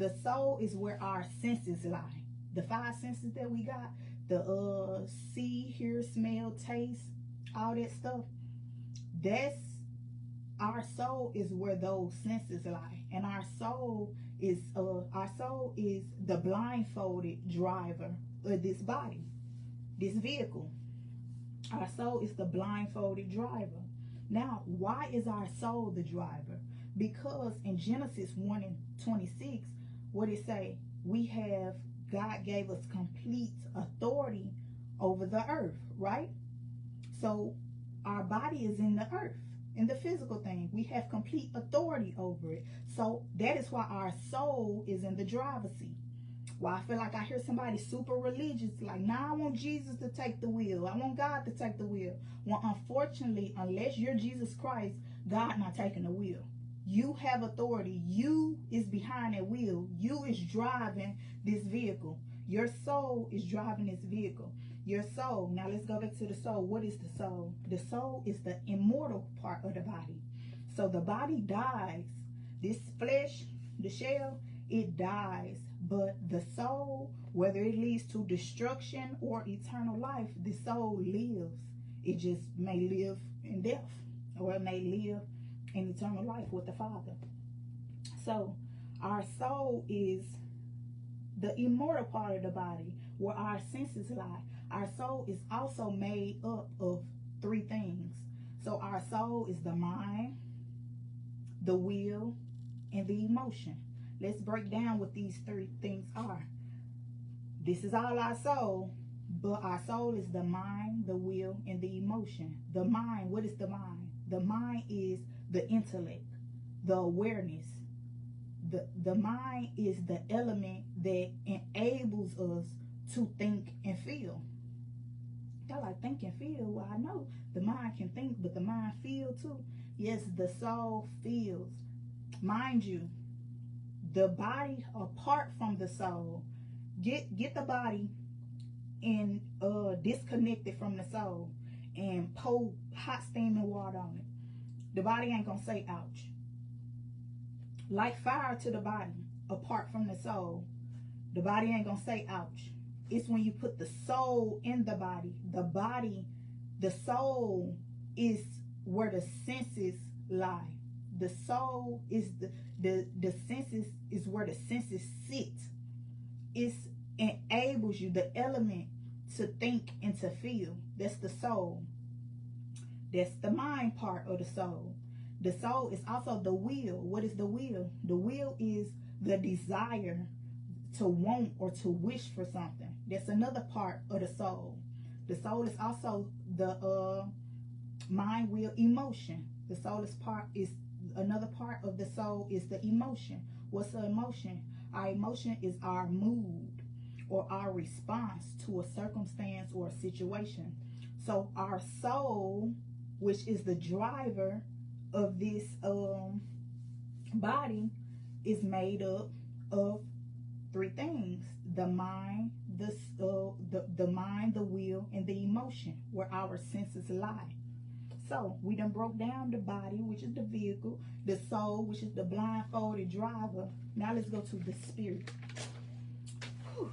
The soul is where our senses lie. The five senses that we got, the see, hear, smell, taste, all that stuff. That's our soul is where those senses lie. And our soul is the blindfolded driver of this body, this vehicle. Our soul is the blindfolded driver. Now, why is our soul the driver? Because in Genesis 1:26, what it say? God gave us complete authority over the earth, right? So our body is in the earth, in the physical thing. We have complete authority over it. So that is why our soul is in the driver's seat. Well, I feel like I hear somebody super religious, like, nah, I want Jesus to take the wheel. I want God to take the wheel. Well, unfortunately, unless you're Jesus Christ, God not taking the wheel. You have authority. You is behind that wheel. You is driving this vehicle. Your soul is driving this vehicle. Your soul. Now let's go back to the soul. What is the soul? The soul is the immortal part of the body. So the body dies. This flesh, the shell, it dies. But the soul, whether it leads to destruction or eternal life, the soul lives. It just may live in death, or it may live in eternal life with the Father. So our soul is the immortal part of the body where our senses lie. Our soul is also made up of three things. So our soul is the mind, the will, and the emotion. Let's break down what these three things are. This is all our soul, but our soul is the mind, the will, and the emotion. The mind, what is the mind? The mind is the intellect, the awareness. The mind is the element that enables us to think and feel. Y'all like think and feel? Well, I know the mind can think, but the mind feel too. Yes, the soul feels. Mind you, the body apart from the soul, get the body and disconnected from the soul and pour hot steaming water on it. The body ain't gonna say ouch. Like fire to the body apart from the soul, the body ain't gonna say ouch. It's when you put the soul in the body, the soul is where the senses lie. The soul is the senses is where the senses sit. It enables you, the element, to think and to feel. That's the soul. That's the mind part of the soul. The soul is also the will. What is the will? The will is the desire to want or to wish for something. That's another part of the soul. The soul is also the mind, will, emotion. The soul is another part of the soul is the emotion. What's the emotion? Our emotion is our mood or our response to a circumstance or a situation. So our soul, which is the driver of this body, is made up of three things: the mind, the mind, the will, and the emotion, where our senses lie. So we done broke down the body, which is the vehicle, the soul, which is the blindfolded driver. Now let's go to the spirit. Whew.